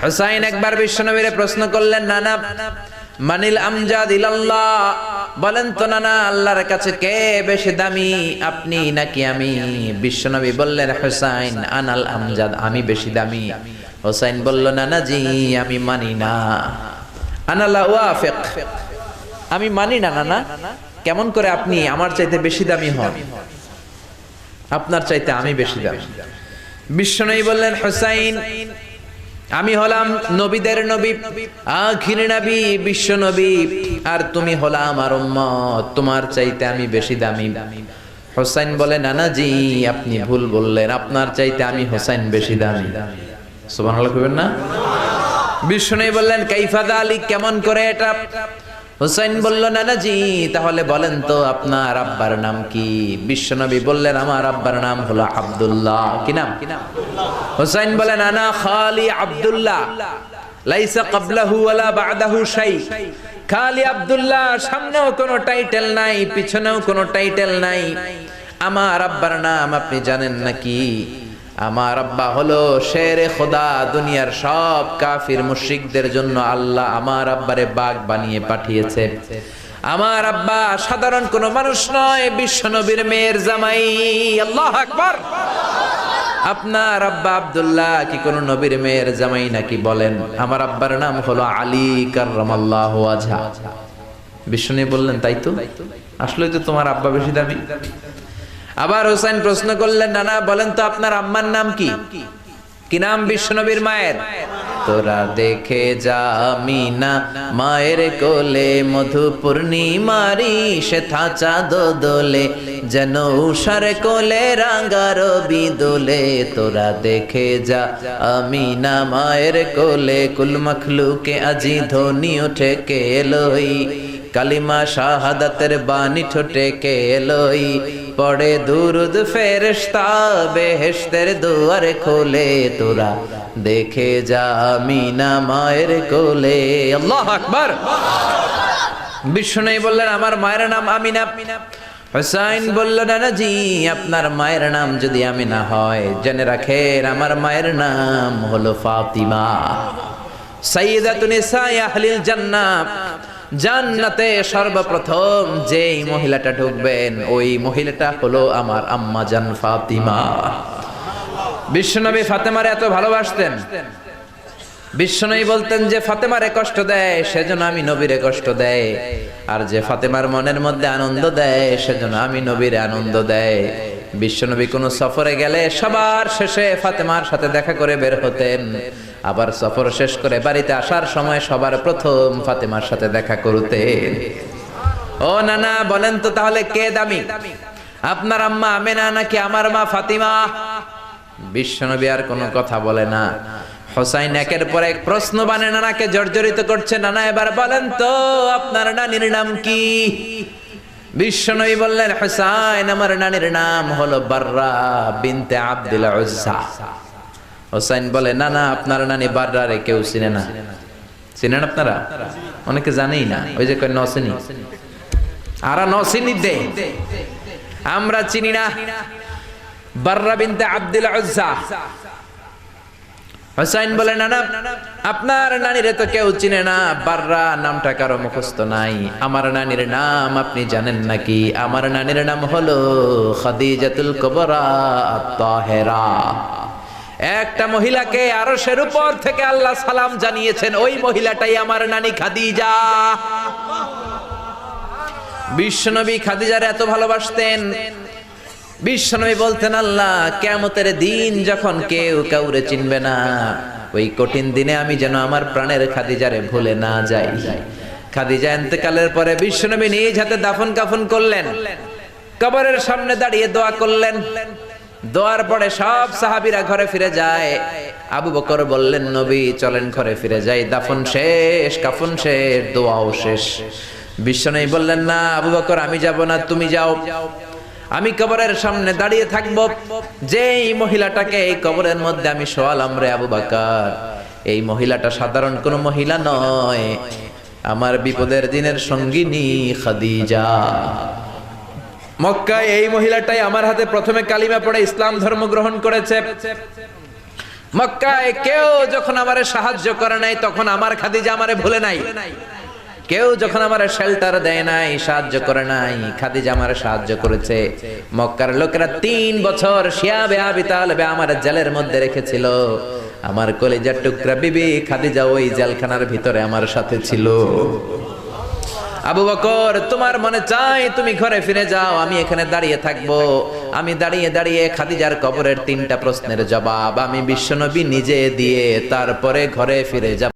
হুসাইন একবার বিশ্বনবীরে প্রশ্ন করলেন, নানা মানিল আমজাদ ইলাল্লাহ, বলেন তো নানা আল্লাহর কাছে কে বেশি দামি, আপনি নাকি আমি? বিশ্বনবী বললেন, হুসাইন আনাল আমজাদ, আমি বেশি দামি। হুসাইন বলল, নানা জি আমি মানি না, আনা লা ওয়াফিক, আমি মানি না নানা। কেমন করে আপনি আমার চাইতে বেশি দামি হন? আপনার চাইতে আমি বেশি দামি। বিশ্বনবী বললেন, হুসাইন আমি হলাম নবীদের নবী, আখির নবী, বিশ্ব নবী, আর তুমি হলা আমার উম্মত, তোমার চাইতে আমি বেশি দামি। হুসাইন বলে, নানা জি আপনি ভুল বললেন, আপনার চাইতে আমি হুসাইন বেশি দামি। সুবহানাল্লাহ কইবেন না? বিশ্বনবী বললেন, কাইফা যালিক, কেমন করে এটা? হুসাইন বলল, নানা জি তাহলে বলেন তো আপনার আব্বার নাম কি? বিশ্বনবী বললেন, আমার আব্বার নাম হলো আব্দুল্লাহ। কি নাম? হুসাইন বলেন, আনা খালি আব্দুল্লাহ, লাইসা ক্বাবলাহু ওয়ালা বা'দাহু শাই। খালি আব্দুল্লাহ, সামনেও কোনো টাইটেল নাই, পিছনেও কোনো টাইটেল নাই। আমার আব্বার নাম আপনি জানেন নাকি? আমার আব্বা হলো শেরে খোদা, দুনিয়ার সব কাফির মুশরিকদের জন্য আল্লাহ আমার আব্বারে বাগ বানিয়ে পাঠিয়েছে। আমার আব্বা সাধারণ কোনো মানুষ নয়, বিশ্ব নবীর মেয়ের জামাই। আল্লাহু আকবার। আপনার আব্বা আব্দুল্লাহ কি কোন নবীর মেয়ের জামাই নাকি? বলেন, আমার আব্বার নাম হলো আলী কাররামাল্লাহু ওয়াজহা। বিষ্ণু বললেন, তাই তো, আসলে তো তোমার আব্বা বেশি দামি। আবার হুসাইন প্রশ্ন করলেন, নানা বলেন তো আপনার আম্মার নাম কি? কি নাম বিশ্বনবীর মায়ের? তোরা দেখে যা আমিনা মায়ের কোলে, মধু পূর্ণিমারি সেথা চাঁদ দোলে, যেন উষার কোলে রাঙার বিদোলে। তোরা দেখে যা আমিনা মায়ের কোলে, কুল মখলুকে আজি ধ্বনি ওঠে কে এলোই, কালিমা শাহাদাতের বাণী ঠোঁটে কে এলোই, পড়ে দুরুদ ফেরেশতা বেহেশতের দুয়ার খোলে। তোরা দেখে যা আমিনা মায়ের কোলে। আল্লাহু আকবার। বিশ্বনবী বললেন, আমার মায়ের নাম আমিনা। হুসাইন বলল, নানা জি আপনার মায়ের নাম যদি আমিনা হয়, জেনে রাখেন আমার মায়ের নাম হলো ফাতিমা, সাইয়্যিদাতুন নিসাই আহলিল জান্নাহ। জান্নাতে সর্বপ্রথম যেই মহিলাটা ঢুকবেন, ওই মহিলাটা হলো আমার আম্মা জান ফাতিমা। বিশ্বনবী ফাতেমারে এত ভালোবাসতেন, বিশ্বনবী বলতেন যে ফাতেমারে কষ্ট দেয় সেজন্য আমি নবীরে কষ্ট দেয়, আর যে ফাতেমার মনের মধ্যে আনন্দ দেয় সেজন্য আমি নবীরে আনন্দ দেয়। বিশ্বনবী কোন সফরে গেলে সবার শেষে ফাতেমার সাথে দেখা করে বের হতেন, আবার সফর শেষ করে বাড়িতে আসার সময় সবার প্রথম ফাতেমার সাথে দেখা করতেন। ও নানা বলেন তো তাহলে কে দামি, আপনার আম্মা আমেনা নাকি আমার মা ফাতিমা? বিশ্বনবী আর কোনো কথা বলে না। হুসাইন একের পর এক প্রশ্ন বানে নানাকে জর্জরিত করছে, নানা এবার বলেন তো আপনার নানির নাম কি? বিশ্বনবী বললেন, হুসাইন আমার নানির নাম হলো বাররা বিনতে আব্দুল উজ্জা। হুসাইন বলে, না না আপনার নানি বাররা রে কেউ চিনে না। চিনেন আপনারা? অনেকে জানেই না, ওই যে কয় নসিনি, আরা নসিনি দে, আমরা চিনি না বাররা বিনতে আব্দুল উজ্জা। হুসাইন বলে, না না আপনার নানিরে তো কেউ চিনে না, বাররা নামটা কারো মুখস্থ নাই। আমার নানির নাম আপনি জানেন নাকি? আমার নানির নাম হলো খাদিজাতুল কুবরা আত-তাহেরা। একটা মহিলাকে আরশের উপর থেকে আল্লাহ সালাম জানিয়েছেন, ওই মহিলাটাই আমার নানি খাদিজা। বিশ্বনবী খাদিজারে এত ভালোবাসতেন, বিশ্বনবী বলতেন, আল্লাহ কিয়ামতের দিন যখন কেউ কাউরে চিনবে না, ওই কঠিন দিনে আমি যেন আমার প্রাণের খাদিজারে ভুলে না যাই। খাদিজা ইন্তেকালের পরে বিশ্বনবী নিজ হাতে দাফন কাফন করলেন, কবরের সামনে দাঁড়িয়ে দোয়া করলেন। দোয়ার পরে সব সাহাবীরা ঘরে ফিরে যায়। আবু বকর বললেন, নবী চলেন ঘরে ফিরে যাই, দাফন শেষ, কাফন শেষ, দোয়াও শেষ। বিশ্বনবী বললেন, না আবু বকর আমি যাব না, তুমি যাও, আমি কবরের সামনে দাঁড়িয়ে থাকবো। যেই মহিলাটাকে এই কবরের মধ্যে আমি শোয়ালাম রে আবু বকর, এই মহিলাটা সাধারণ কোন মহিলা নয়, আমার বিপদের দিনের সঙ্গিনী খাদিজা। মক্কায় এই মহিলাটাই আমার হাতে প্রথমে কালিমা পড়ে ইসলাম ধর্ম গ্রহণ করেছে। মক্কায় কেউ যখন আমারে সাহায্য করে নাই তখন আমার খাদিজা আমারে ভুলে নাই। কেউ যখন আমারে শেল্টার দেয় নাই, সাহায্য করে নাই, খাদিজা আমারে সাহায্য করেছে। মক্কার লোকেরা 3 বছর শিয়াবে আবি তালেবে আমার জেলের মধ্যে রেখেছিল। আমার কলিজার টুকরা বিবি খাদিজা ওই জেলখানার ভিতরে আমার সাথে ছিল। আবু বকর, তোমার মনে চাই তুমি ঘরে ফিরে যাও, আমি এখানে দাঁড়িয়ে থাকবো। আমি দাঁড়িয়ে দাঁড়িয়ে খাদিজার কবরের 3টা প্রশ্নের জবাব আমি বিশ্বনবী নিজে দিয়ে তারপরে ঘরে ফিরে যাব।